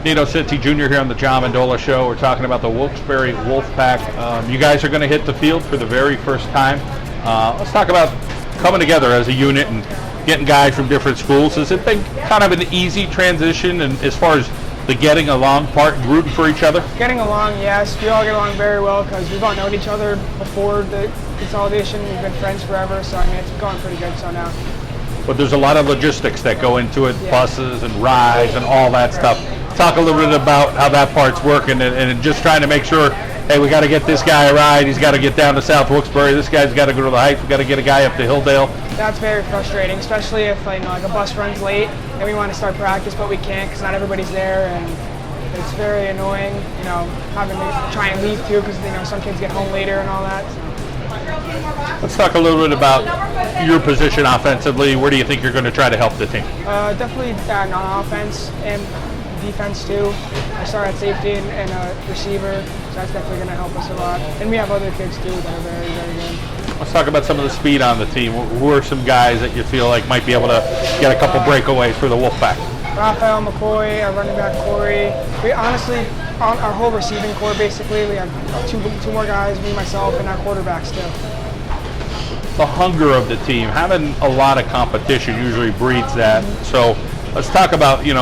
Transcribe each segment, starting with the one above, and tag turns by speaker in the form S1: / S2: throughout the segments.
S1: Nino Cinti Jr. here on the Mendola Show. We're talking about the Wilkes-Barre Wolfpack. You guys are going to hit the field for the very first time. Let's talk about coming together as a unit and getting guys from different schools. Has it been kind of an easy transition, and as far as the getting along part, rooting for each other?
S2: Getting along, yes. We all get along very well because we've all known each other before the consolidation. We've been friends forever, so I mean, it's going pretty good so now.
S1: But there's a lot of logistics that go into it, buses and rides and all that stuff. Talk a little bit about how that part's working and just trying to make sure, hey, we got to get this guy a ride. He's got to get down to South Wilkes-Barre. This guy's got to go to the Heights. We got to get a guy up to Hilldale.
S2: That's very frustrating, especially if like a bus runs late and we want to start practice, but we can't because not everybody's there, and it's very annoying. Having to try and leave too because some kids get home later and all that. So.
S1: Let's talk a little bit about your position offensively. Where do you think you're going to try to help the team?
S2: Definitely on offense and defense too. I start at safety and a receiver, so that's definitely going to help us a lot. And we have other kids too that are very, very good.
S1: Let's talk about some of the speed on the team. Who are some guys that you feel like might be able to get a couple breakaways for the Wolfpack?
S2: Raphael McCoy, our running back Corey. We honestly, on our whole receiving core basically, we have two more guys, me, myself, and our quarterbacks too.
S1: The hunger of the team, having a lot of competition usually breeds that. So let's talk about, you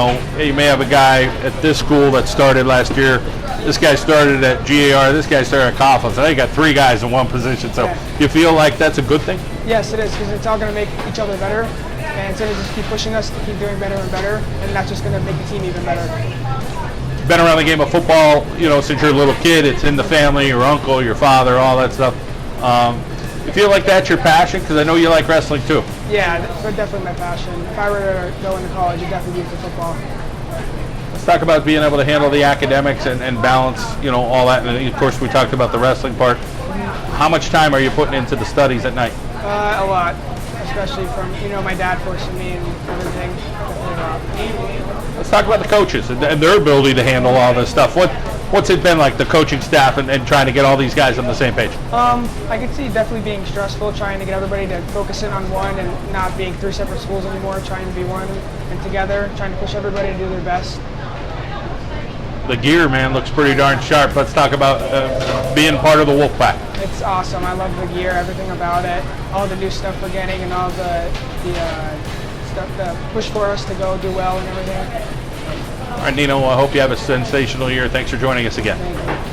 S1: may have a guy at this school that started last year. This guy started at GAR. This guy started at Coughlin. So they got three guys in one position. So you feel like that's a good thing?
S2: Yes, it is, because it's all going to make each other better. And it's going to just keep pushing us to keep doing better and better. And that's just going to make the team even better.
S1: Been around the game of football, since you're a little kid. It's in the family, your uncle, your father, all that stuff. You feel like that's your passion? Because I know you like wrestling too.
S2: Yeah, that's definitely my passion. If I were to go into college, it'd definitely be for football.
S1: Let's talk about being able to handle the academics and balance, all that. And of course, we talked about the wrestling part. How much time are you putting into the studies at night?
S2: A lot, especially from my dad forcing me and everything. Definitely a lot.
S1: Let's talk about the coaches and their ability to handle all this stuff. What's it been like, the coaching staff and trying to get all these guys on the same page?
S2: I could see definitely being stressful, trying to get everybody to focus in on one and not being three separate schools anymore, trying to be one and together, trying to push everybody to do their best.
S1: The gear, man, looks pretty darn sharp. Let's talk about being part of the Wolfpack.
S2: It's awesome. I love the gear, everything about it, all the new stuff we're getting and all the stuff to push for us to go do well and everything.
S1: All right, Nino, I hope you have a sensational year. Thanks for joining us again.
S2: Thank you.